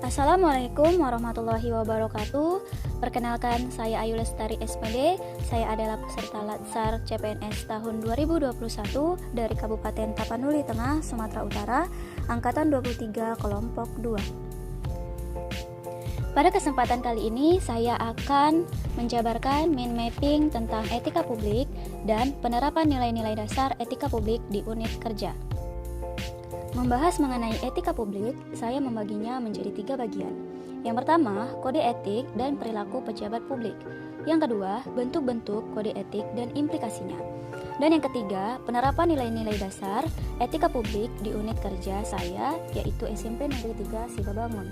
Assalamualaikum warahmatullahi wabarakatuh. Perkenalkan, saya Ayu Lestari SPD. Saya adalah peserta Latsar CPNS tahun 2021 dari Kabupaten Tapanuli Tengah, Sumatera Utara, angkatan 23 kelompok 2. Pada kesempatan kali ini, saya akan menjabarkan mind mapping tentang etika publik dan penerapan nilai-nilai dasar etika publik di unit kerja. Membahas mengenai etika publik, saya membaginya menjadi 3 bagian. Yang pertama, kode etik dan perilaku pejabat publik. Yang kedua, bentuk-bentuk kode etik dan implikasinya. Dan yang ketiga, penerapan nilai-nilai dasar etika publik di unit kerja saya, yaitu SMP Negeri 3 Sibabangun.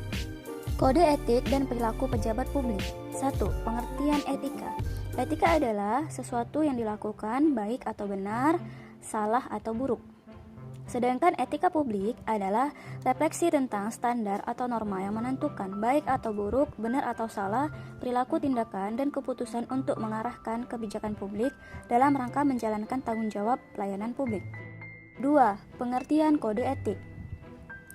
Kode etik dan perilaku pejabat publik. 1. Pengertian etika. Etika adalah sesuatu yang dilakukan baik atau benar, salah atau buruk. Sedangkan etika publik adalah refleksi tentang standar atau norma yang menentukan baik atau buruk, benar atau salah, perilaku, tindakan, dan keputusan untuk mengarahkan kebijakan publik dalam rangka menjalankan tanggung jawab pelayanan publik. 2. Pengertian kode etik.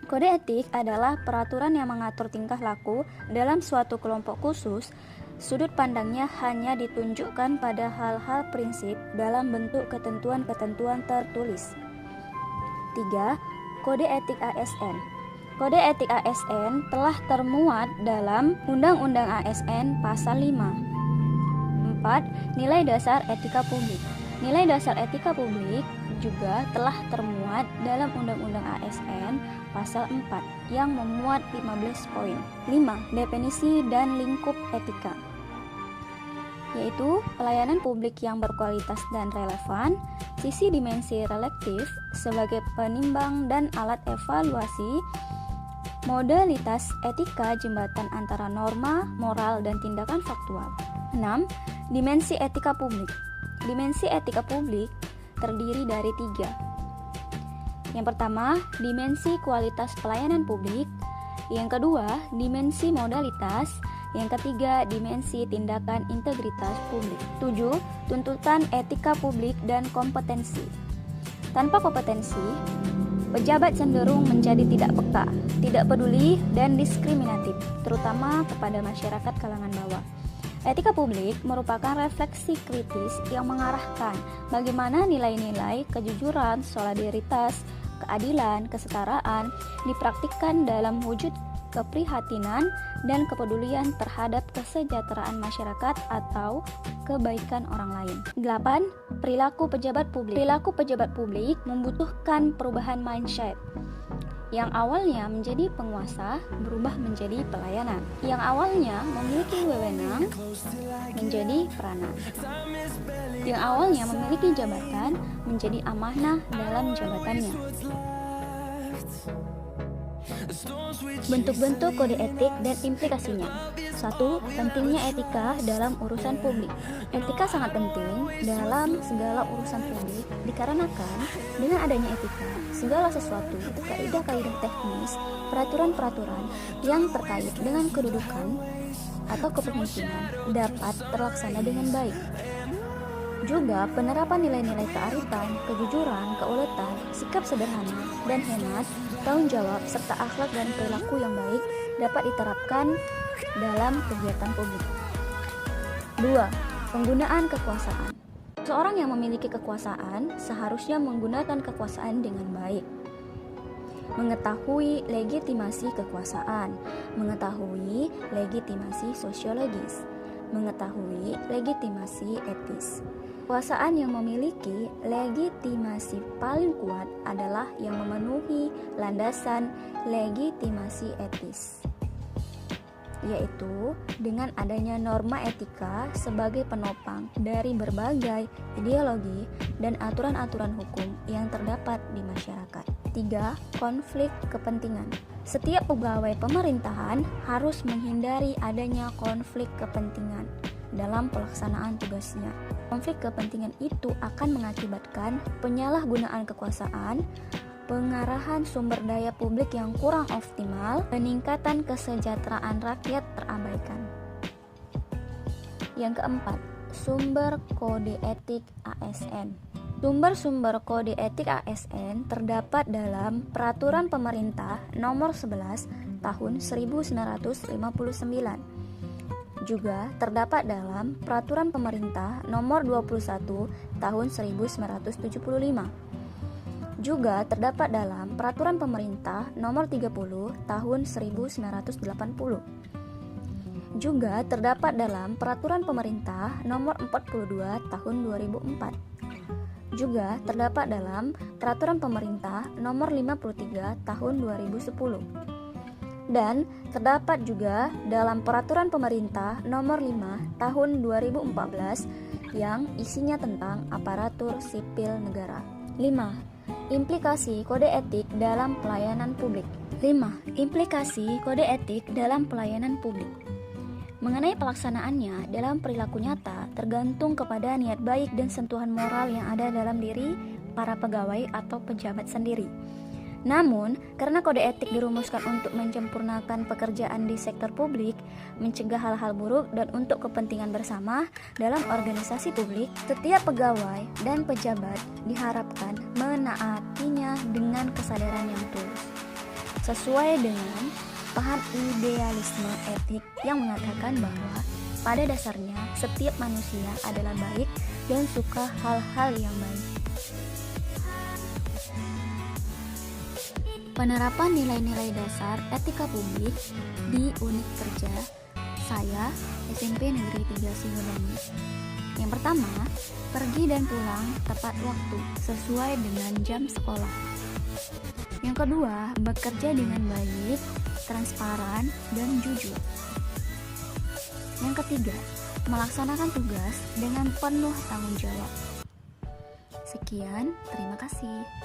Kode etik adalah peraturan yang mengatur tingkah laku dalam suatu kelompok khusus. Sudut pandangnya hanya ditunjukkan pada hal-hal prinsip dalam bentuk ketentuan-ketentuan tertulis. 3. Kode etik ASN. Kode etik ASN telah termuat dalam Undang-Undang ASN Pasal 5. 4. Nilai dasar etika publik. Nilai dasar etika publik juga telah termuat dalam Undang-Undang ASN Pasal 4 yang memuat 15 poin. 5. Definisi dan lingkup etika, yaitu pelayanan publik yang berkualitas dan relevan, sisi dimensi relektif sebagai penimbang dan alat evaluasi, modalitas etika jembatan antara norma, moral, dan tindakan faktual. 6. Dimensi etika publik. Dimensi etika publik terdiri dari 3. Yang pertama, dimensi kualitas pelayanan publik. Yang kedua, dimensi modalitas. Yang ketiga, dimensi tindakan integritas publik. 7. Tuntutan etika publik dan kompetensi. Tanpa kompetensi, pejabat cenderung menjadi tidak peka, tidak peduli, dan diskriminatif, terutama kepada masyarakat kalangan bawah. Etika publik merupakan refleksi kritis yang mengarahkan bagaimana nilai-nilai kejujuran, solidaritas, keadilan, kesetaraan dipraktikkan dalam wujud keprihatinan dan kepedulian terhadap kesejahteraan masyarakat atau kebaikan orang lain. 8. Perilaku pejabat publik. Perilaku pejabat publik membutuhkan perubahan mindset. Yang awalnya menjadi penguasa berubah menjadi pelayanan. Yang awalnya memiliki wewenang menjadi peranan. Yang awalnya memiliki jabatan menjadi amanah dalam jabatannya. Bentuk-bentuk kode etik dan implikasinya. 1. Pentingnya etika dalam urusan publik. Etika sangat penting dalam segala urusan publik dikarenakan dengan adanya etika, segala sesuatu, kaidah-kaidah teknis, peraturan-peraturan yang terkait dengan kedudukan atau kepemimpinan dapat terlaksana dengan baik. Juga penerapan nilai-nilai kearifan, kejujuran, keuletan, sikap sederhana dan hemat, tanggung jawab, serta akhlak dan perilaku yang baik dapat diterapkan dalam kegiatan publik. 2. Penggunaan kekuasaan. Seorang yang memiliki kekuasaan seharusnya menggunakan kekuasaan dengan baik. Mengetahui legitimasi kekuasaan, mengetahui legitimasi sosiologis, mengetahui legitimasi etis. Kekuasaan yang memiliki legitimasi paling kuat adalah yang memenuhi landasan legitimasi etis, yaitu dengan adanya norma etika sebagai penopang dari berbagai ideologi dan aturan-aturan hukum yang terdapat di masyarakat. 3. Konflik kepentingan. Setiap pegawai pemerintahan harus menghindari adanya konflik kepentingan dalam pelaksanaan tugasnya. Konflik kepentingan itu akan mengakibatkan penyalahgunaan kekuasaan, pengarahan sumber daya publik yang kurang optimal, peningkatan kesejahteraan rakyat terabaikan. Yang keempat, sumber kode etik ASN. Sumber-sumber kode etik ASN terdapat dalam Peraturan Pemerintah Nomor 11 tahun 1959. Juga terdapat dalam Peraturan Pemerintah Nomor 21 tahun 1975. Juga terdapat dalam Peraturan Pemerintah Nomor 30 tahun 1980. Juga terdapat dalam Peraturan Pemerintah Nomor 42 tahun 2004. Juga terdapat dalam Peraturan Pemerintah Nomor 53 tahun 2010. Dan terdapat juga dalam Peraturan Pemerintah Nomor 5 tahun 2014 yang isinya tentang aparatur sipil negara. 5. Implikasi kode etik dalam pelayanan publik. 5. Implikasi kode etik dalam pelayanan publik. Mengenai pelaksanaannya dalam perilaku nyata tergantung kepada niat baik dan sentuhan moral yang ada dalam diri para pegawai atau pejabat sendiri. Namun, karena kode etik dirumuskan untuk menyempurnakan pekerjaan di sektor publik, mencegah hal-hal buruk dan untuk kepentingan bersama dalam organisasi publik, setiap pegawai dan pejabat diharapkan menaatinya dengan kesadaran yang tulus, sesuai dengan paham idealisme etik yang mengatakan bahwa pada dasarnya setiap manusia adalah baik dan suka hal-hal yang baik. Penerapan nilai-nilai dasar etika publik di unit kerja saya SMP Negeri 3 Singojuru. Yang pertama, pergi dan pulang tepat waktu sesuai dengan jam sekolah. Yang kedua, bekerja dengan baik, transparan, dan jujur. Yang ketiga, melaksanakan tugas dengan penuh tanggung jawab. Sekian, terima kasih.